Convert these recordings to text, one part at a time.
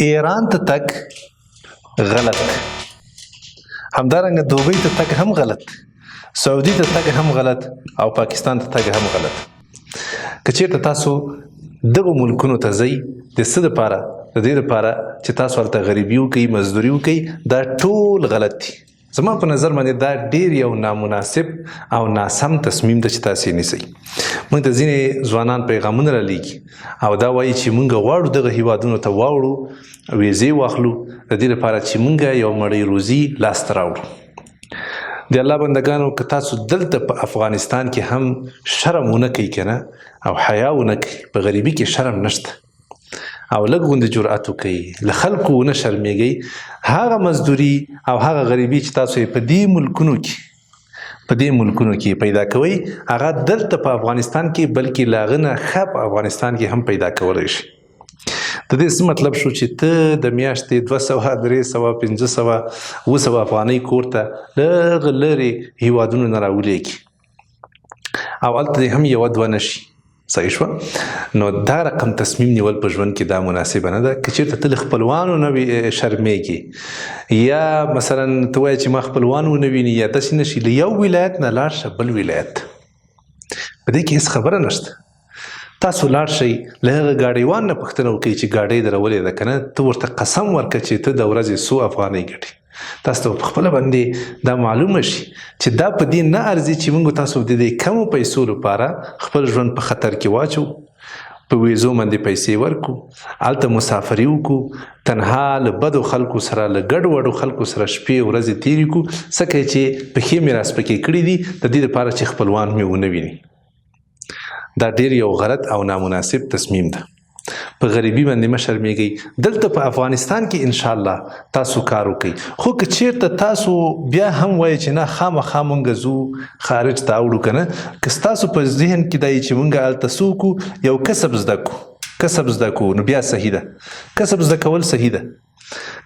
ایران ته تګ غلط، همدارنګه دوبۍ ته تګ هم غلط، سعودي ته تګ هم غلط او پاکستان ته تګ هم غلط. که چېرته تاسو دغو ملکونو ته ځئ د څه دپاره؟ د دې دپاره چې تاسو هلته غریبي وکئ، مزدوري وکئ، دا ټول غلط دي. زما په نظر باندې دا ډیر یو نامناسب او ناسم تصمیم ده چې تاسو یې نیسئ. موږ ته ځینې ځوانان پیغامونه رالیږي او دا وایي چې موږ غواړو دغه هیوادونو ته واوړو، ویزې واخلو د دې لپاره چې موږ یو مړۍ روزي لاسته راوړو. د الله بندګانو، که تاسو دلته په افغانستان کې هم شرم ونه کوئ که نه او حیا ونه کوئ، په غریبي کې شرم نشته او لږ غوندې جرأت وکئ، له خلکو ونه شرمېږئ، هغه مزدوري او هغه غریبي چې تاسو یې په دې ملکونو کې پیدا کوئ، هغه دلته په افغانستان کې بلکې له هغه نه ښه په افغانستان کې هم پیدا کولی شئ. د دې څه مطلب شو چې ته د میاشتې 200 300 500 700 افغانۍ کور ته لږ لرې هیوادونو نه راولېږي او هلته هم یوه دوه نه شي. صحیح شوه؟ نو دا رقم تصمیم نیول په ژوند کې دا مناسبه نه ده. که چېرته ته له خپلوانو نه شرمېږي یا مثلا ته وایې چې ما خپلوان ونه ویني یا داسې نه شي، له یو ولایت نه لاړ شه بل ولایت، په دې کې هېڅ خبره نشته. تاسو لاړ شئ، له هغه ګاډیوان نه پوښتنه وکړئ چې ګاډۍ در ولې ده که نه، ته ورته قسم ورکړه چې ته د ورځې څو افغانۍ ګټې. تاسو ته په خپله باندې دا معلومه شي چې دا په دې نه ارزي چې موږ تاسو د دې کمو پیسو لپاره خپل ژوند په خطر کې واچو، په ویزو باندې پیسې ورکو، هلته مسافري وکړو، تنها له بدو خلکو سره، له ګډ وډو خلکو سره شپې ورځې تېرې کړو، څه کوي چې پښې مې راسپکې کړي دي د دې لپاره چې خپلوان مې ونه ویني. دا ډیر یو غلط او نامناسب تصمیم ده. په غریبي باندې مه شرمېږئ. دلته په افغانستان کې انشاءالله تاسو کار وکئ، خو که چېرته تاسو بیا هم وایئ چې نه خامخا موږ ځو خارج ته اوړو که نه، که ستاسو په ذهن کې دا چې موږ هلته څه وکړو، یو کسب زده کړو، نو بیا صحیح ده. کسب زده کول صحیح ده.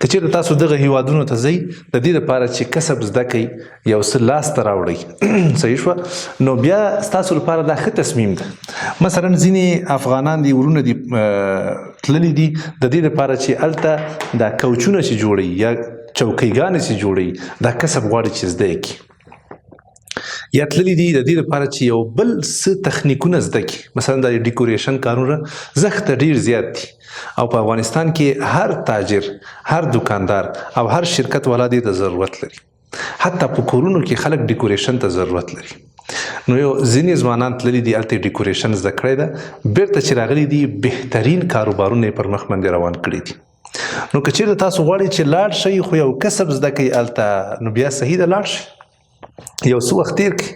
که چېرته تاسو دغه هیوادونو ته ځئ د دې لپاره چې کسب زده کړئ، یو څه لاسته راوړئ، صحیح شوه، نو بیا ستاسو لپاره دا ښه تصمیم ده. مثلا ځینې افغانان دي، ورونه دي تللي دي د دې لپاره چې هلته دا کوچونه چې جوړوي یا چوکیګانې چې جوړوي، دا کسب غواړي چې زده یې کړي، یا تللي دي د دې لپاره چې یو بل څه تخنیکونه زده کړي. مثلا د ډیکوریشن کارونه زښته ډیر زیات دي او په افغانستان کې هر تاجر، هر دکاندار او هر شرکت والا دې ته ضرورت لري. حتی په کورونو کې خلک ډیکوریشن ته ضرورت لري. نو یو ځینې ځوانان تللي دي هلته ډیکوریشن زده کړی ده، بیرته چې راغلي دي بهترین کاروبارونه یې پر مخ باندې روان کړي دي. نو که چېرته تاسو غواړئ چې لاړ شئ خو یو کسب زده کړئ هلته، نو بیا صحیح ده، لاړ شئ، یو څه وخت تېر کړئ.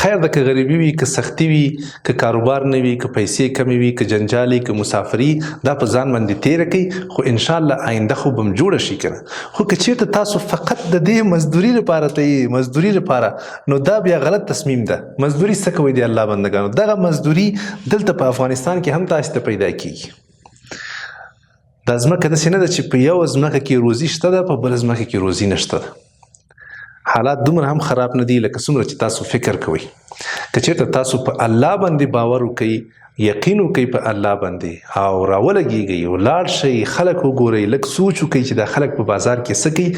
خیر ده که غریبي وي، که سختي وي، که کاروبار نه وي، که پیسې کمې وي، که جنجال وي، که مسافري، دا په ځان باندې تېره کړئ، خو انشاءالله آینده خو به م جوړه شي که نه. خو که چېرته تاسو فقط د دې مزدوري لپاره ته یې، مزدوري لپاره، نو دا بیا غلط تصمیم ده. مزدوري څه کوئ د الله بندګانو؟ دغه مزدوري دلته په افغانستان کې هم تاسو ته پیدا کېږي. دا ځمکه داسې نه ده چې په یوه ځمکه کې روزي شته ده، په بله ځمکه کې روزي نشته ده. حالات دومره هم خراب نه دي لکه څومره چې تاسو فکر کوئ. که چېرته تاسو په الله باندې باور وکئ، یقین وکئ په الله باندې او راولګېږئ او لاړ شئ، خلک وګورئ، لږ سوچ وکئ چې دا خلک په بازار کې څه کوي.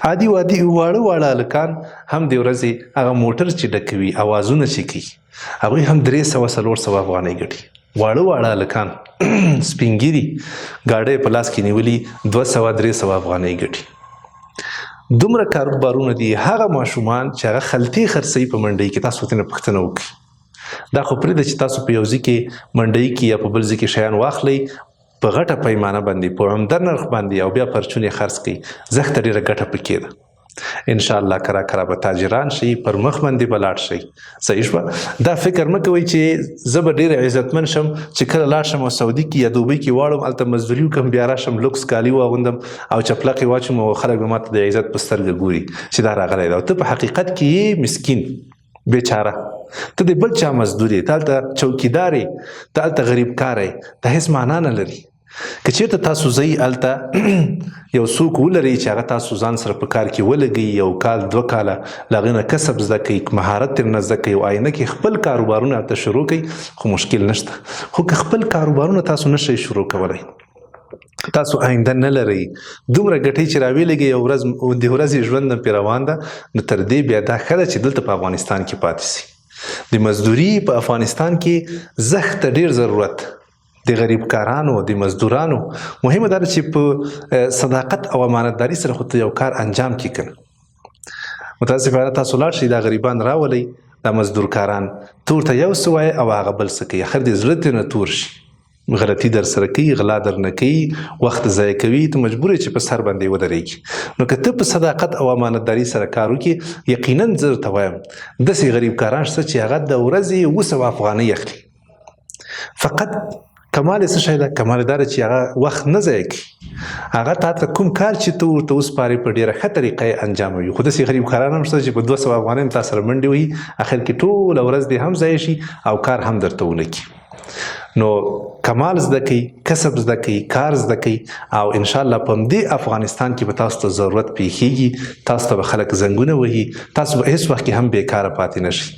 عادي واړه هلکان هم د ورځې هغه موټر چې ډکوي، اوازونه چې کوي، هغوی هم 300-400 افغانۍ ګټي. واړه هلکان سپین ږیري ګاډۍ په لاس کې نیولي 200-300 افغانۍ ګټي. دومره کاروبارونه دي. هغه ماشومان چې هغه خلطې خرڅوي په منډۍ کې، تاسو ورته نه پوښتنه وکړئ. دا خو پرېږده چې تاسو په یو ځای کې منډۍ کې یا په بل ځای کې شیان واخلئ په غټه پیمانه باندې، په عمده نرخ باندې، او بیا پرچون یې خرڅ کړئ، زښته ډېره ګټه پکې ده. انشاءالله کرا به تاجران شئ، پر مخ باندې به لاړ شئ. صحیح شوه؟ دا فکر مه کوئ چې زه به ډېر عزتمن شم چې کله لاړ شم او سعودي کې یا دوبۍ کې واړم، هلته مزدوري وکړم، بیا راشم لوکس کالي واغوندم او چپلقې واچوم او خلک به ماته د عزت په سترګه ګوري چې دا راغلی ده. او ته په حقیقت کې یې مسکین، بیچاره، ته د بل چا مزدور یې، ته هلته چوکیدار یې، ته هلته غریب کار یې، دا هېڅ معنا نه لري. که چېرته تاسو ځئ هلته یو څوک ولرئ چې هغه تاسو ځان سره په کار کې ولګئ، 1 کال 2 کاله له هغې نه کسب زده کئ، مهارت ترېنه زده کئ او آینده کې خپل کاروبارونه هلته شروع کئ، خو مشکل نشته. خو که خپل کاروبارونه تاسو نشئ شروع کولی، تاسو آینده نه لرئ، دومره ګټئ چې راویلېږئ یو ورځ د ورځې ژوند نه پرې روان ده، نو تر دې بیا دا ښه ده چې دلته په افغانستان کې پاتې سي. د مزدوري په افغانستان کې زښت ته ډېر ضرورت، د غریب کارانو، د مزدورانو. مهمه دا ده چې په صداقت او امانتداري سره خو ته یو کار انجام کړي که نه. متاسفانه تاسو لاړ شئ دا غریبان راولئ، دا مزدور کاران تور ته یو څه وایي او هغه بل څه کوي، اخر دې زړه ترې نه تور شي، غلطي در سره کوي، غلا در نه کوي، وخت ضایع کوي، ته مجبور یې چې په سر باندې ودرېږي. نو که ته په صداقت او امانتداري سره کار وکړې، یقینا زه درته وایم داسې غریب کاران شته چې هغه د ورځې 700 افغانۍ اخلي. فقط کمال یې څه شی ده؟ کمال یې دا ده چې هغه وخت نه ضایع کوي، هغه تا ته کوم کار چې ته ورته وسپارې په ډېره ښه طریقه یې انجاموي. خو داسې غریب کاران هم شته چې په 200 افغانۍ تا سره منډې وهي، اخر کې ټوله ورځ دې هم ضایع شي او کار هم درته ونه کړي. نو کمال زده کوي، کسب زده کوي، کار زده کوي، او انشاءالله په همدې افغانستان کې به تاسو ته ضرورت پیښیږي، تاسو ته به خلک زنګونه وهي، تاسو به هیڅ وخت کې هم بیکاره پاتې نه شئ.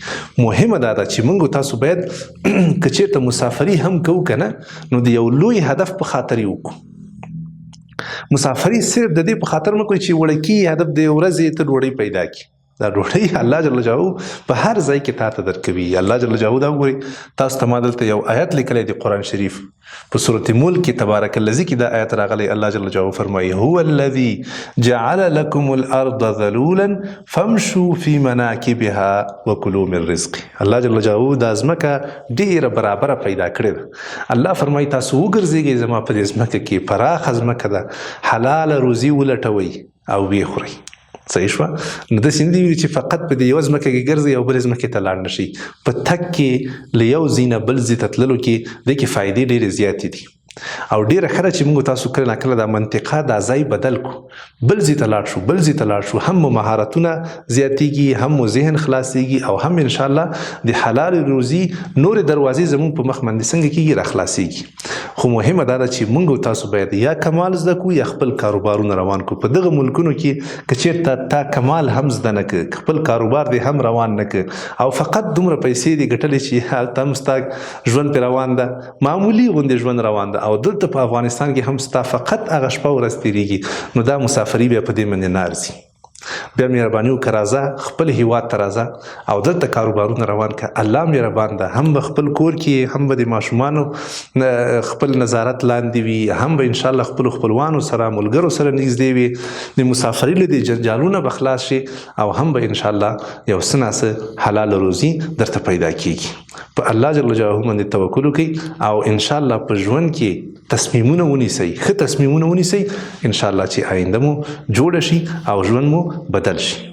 مهمه دا ده چې موږ تاسو باید که چېرته مسافري هم کوو که نه، نو د یو لوی هدف په خاطر یې وکړو. مسافري صرف د دې په خاطر مه کوئ چې وړکي هدف د ورځې ته ډوډۍ پیدا کړي. دا ډوډۍ الله جل جلاله په هر ځای کې تا ته درکوي. الله جل جلاله دا وګورئ، تاسو ته ما دلته یو آیت لیکلی دی قرآن شریف په سورة ملک کې تبارک الذي کې دا آیت راغلی. الله جل جلاله فرمایي هو الذي جعل لكم الارض ذلولا فامشوا في مناكبها وكلوا من رزقه. الله جل جلاله دا ځمکه ډیره برابره پیدا کړې ده. الله فرمایي تاسو وګرځېږئ زما په دې ځمکه کې، پراخه ځمکه ده، حلاله روزي ولټوئ او ویې خورئ. صحیح شوه؟ نو داسې نه دي چې فقط په دې یوه ځمکه کې ګرځئ او بلې ځمکې ته لاړ نه شئ. په تګ کې له یو ځای نه بل ځای ته تللو کې دې کې فایدې ډېرې زیاتې دي. او ډیره ښه ده چې موږ تاسو کله ناکله دا منطقه دا ځای بدل کړو، بل ځای ته لاړ شو، بل ځای ته لاړ شو، هم مو مهارتونه زیاتیږي، هم مو ذهن خلاصیږي، او هم انشاءالله د حلال روزي نورې دروازې زموږ په مخ باندې څنګه کېږي راخلاصیږي. خو مهمه دا ده چې موږ تاسو باید یا کمال زده کړو یا خپل کاروبارونه روان کړو. په دغه ملکونو کې که چېرته تا کمال هم زده نه کړ، خپل کاروبار دې هم روان نه کړ، او فقط دومره پیسې دې ګټلې چې هلته هم ستا ژوند پرې روان ده، معمولي غوندې ژوند روان ده، او دلته په افغانستان کې هم ستا فقط هغه شپه ورځ تېرېږي، نو دا مسافري بیا په دې باندې نه ارزي. بیا مهرباني وکړه، راځه خپل هیواد ته راځه او دلته کاروبارونه روان کړه. الله مهربان ده، هم به خپل کور کې هم به د ماشومانو خپل نظارت لاندې وي، هم به انشاءالله خپلو خپلوانو سره ملګرو سره نږدې وي، د مسافري له دې جنجالونه به خلاص شي، او هم به انشاءالله یو څه ناڅه حلال روزي درته پیدا کېږي. په الله جل جلاله باندې توکل وکړئ او انشاءالله په ژوند کې تصمیمونه ونیسئ، ښه تصمیمونه ونیسئ، انشاءالله چې آینده مو جوړه شي او ژوند مو بدل شي.